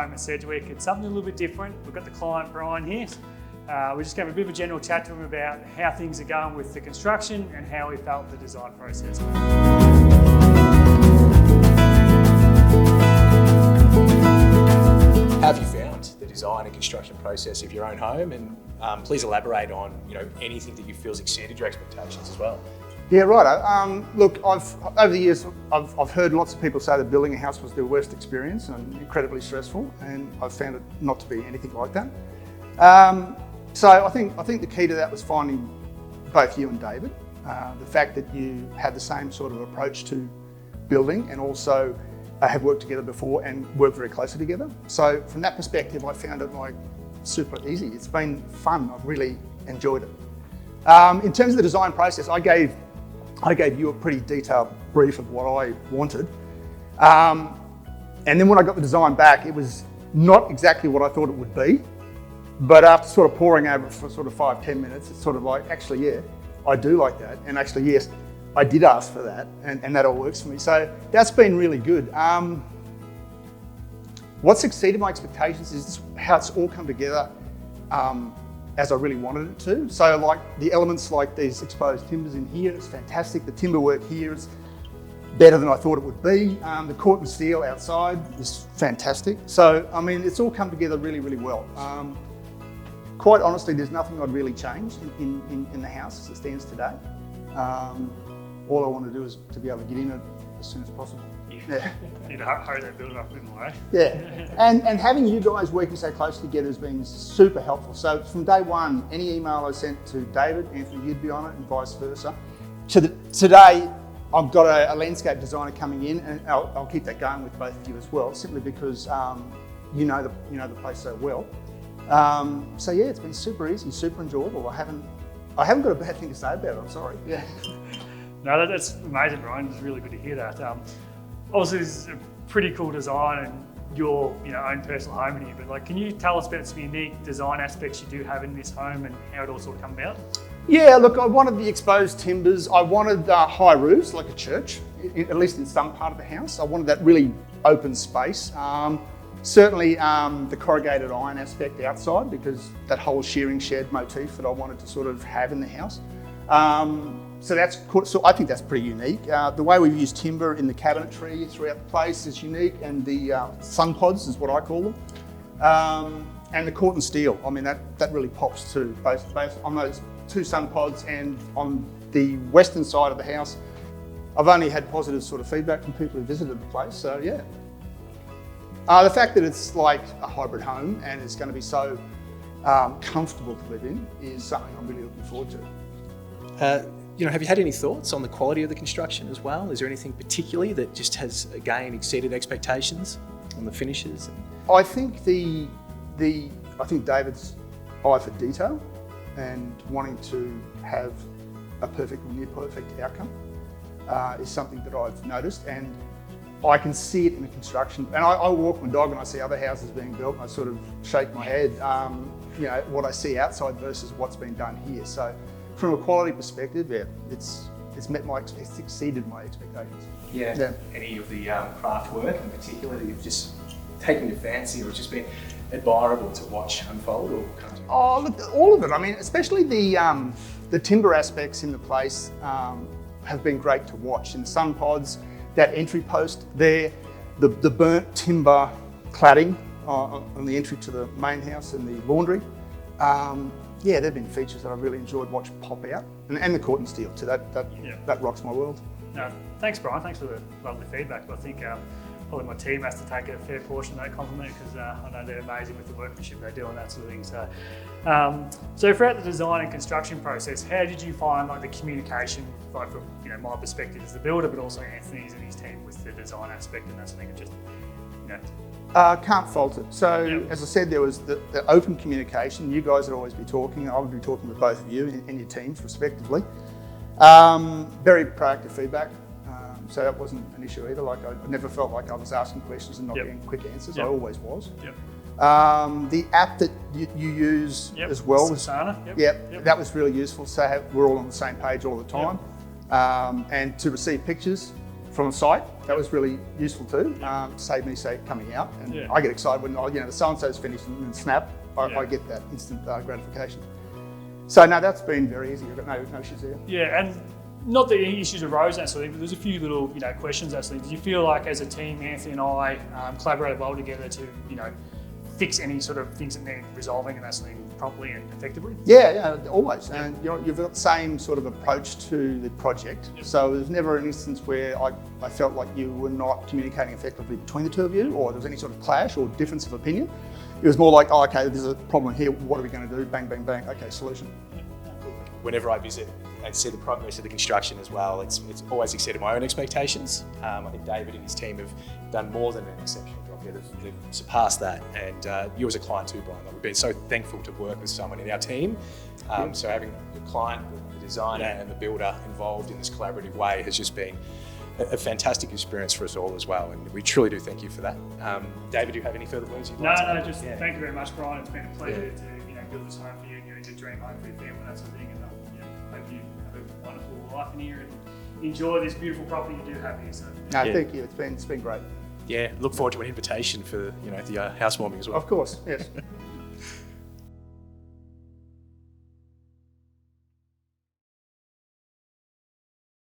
home at Sedgewick. It's something a little bit different. We've got the client Brian here. We're just going to have a bit of a general chat to him about how things are going with the construction and how he felt the design process. How have you found the design and construction process of your own home? And please elaborate on anything that you feel has exceeded your expectations as well. Yeah, right. Look, over the years, I've heard lots of people say that building a house was their worst experience and incredibly stressful, and I've found it not to be anything like that. So I think the key to that was finding both you and David. The fact that you had the same sort of approach to building and also have worked together before and worked very closely together. So from that perspective, I found it like super easy. It's been fun. I've really enjoyed it. In terms of the design process, I gave you a pretty detailed brief of what I wanted. And then when I got the design back, it was not exactly what I thought it would be. But after sort of poring over it for sort of 5-10 minutes, it's sort of like, actually, yeah, I do like that. And actually, yes, I did ask for that, and that all works for me. So that's been really good. What's exceeded my expectations is how it's all come together as I really wanted it to. So like the elements like these exposed timbers in here, it's fantastic. The timber work here is better than I thought it would be. The corten steel outside is fantastic. So, I mean, it's all come together really, really well. Quite honestly, there's nothing I'd really change in the house as it stands today. All I want to do is to be able to get in it as soon as possible. Yeah. Need to hurry that building up a bit more, eh? Yeah, and having you guys working so close together has been super helpful. So from day one, any email I sent to David, Anthony, you'd be on it, and vice versa. Today, I've got a landscape designer coming in, and I'll keep that going with both of you as well, simply because you know the place so well. So yeah, it's been super easy, super enjoyable. I haven't got a bad thing to say about it. I'm sorry. Yeah. No, that's amazing, Brian. It's really good to hear that. Obviously, this is a pretty cool design and your own personal home in here, but like, can you tell us about some unique design aspects you do have in this home and how it all sort of come about? Yeah, look, I wanted the exposed timbers. I wanted high roofs like a church, at least in some part of the house. I wanted that really open space. Certainly the corrugated iron aspect outside, because that whole shearing shed motif that I wanted to sort of have in the house. So I think that's pretty unique. The way we've used timber in the cabinetry throughout the place is unique, and the sun pods is what I call them. And the corten steel, I mean, that really pops too, both on those two sun pods and on the western side of the house. I've only had positive sort of feedback from people who visited the place, so yeah. The fact that it's like a hybrid home and it's going to be so comfortable to live in is something I'm really looking forward to. Have you had any thoughts on the quality of the construction as well? Is there anything particularly that just has, again, exceeded expectations on the finishes? I think I think David's eye for detail and wanting to have a perfect or near perfect outcome is something that I've noticed, and I can see it in the construction. And I walk my dog and I see other houses being built and I sort of shake my head, what I see outside versus what's been done here. So from a quality perspective, yeah, it's exceeded my expectations. Yeah. Any of the craft work in particular that you've just taken your fancy or just been admirable to watch unfold or come to? Oh, look, all of it. I mean, especially the timber aspects in the place have been great to watch. In the sun pods, that entry post there, the burnt timber cladding on the entry to the main house and the laundry. Yeah, they've been features that I've really enjoyed watching pop out. And the corten steel too, that rocks my world. No, thanks, Brian. Thanks for the lovely feedback. But I think probably my team has to take a fair portion of that compliment, because I know they're amazing with the workmanship they do and that sort of thing. So, so throughout the design and construction process, how did you find like the communication, like from my perspective as the builder, but also Anthony's and his team with the design aspect and that sort of thing? Just can't fault it. So as I said, there was the open communication. You guys would always be talking. I would be talking with both of you and your teams respectively. Very proactive feedback. So that wasn't an issue either. Like, I never felt like I was asking questions and not getting quick answers. I always was. The app that you use as well was that was really useful. So we're all on the same page all the time. And to receive pictures from the site. That was really useful too. Saved me coming out, and I get excited when the so-and-so's finished and snap. I get that instant gratification. So no, that's been very easy. I've got no issues there. Yeah, and not that any issues arose that sort of thing, but there's a few little questions actually. Did you feel like as a team, Anthony and I collaborated well together to fix any sort of things that need resolving and that sort of thing properly and effectively? Yeah, always. And you've got the same sort of approach to the project. So there's never an instance where I felt like you were not communicating effectively between the two of you, or there was any sort of clash or difference of opinion. It was more like, oh, okay, there's a problem here. What are we going to do? Bang, bang, bang. Okay, solution. Whenever I visit and see the progress of the construction as well, it's always exceeded my own expectations. I think David and his team have done more than an exceptional job here. They've surpassed that. And you as a client too, Brian. We've been so thankful to work with someone in our team. So having the client, the designer and the builder involved in this collaborative way has just been a fantastic experience for us all as well, and we truly do thank you for that. David, do you have any further words you'd like to add? Just thank you very much, Brian. It's been a pleasure to build this home for you and your dream home for your family, that sort of thing. And hope you have a wonderful life in here and enjoy this beautiful property you do have here. So thank you. It's been great. Yeah, look forward to an invitation for the housewarming as well. Of course, yes.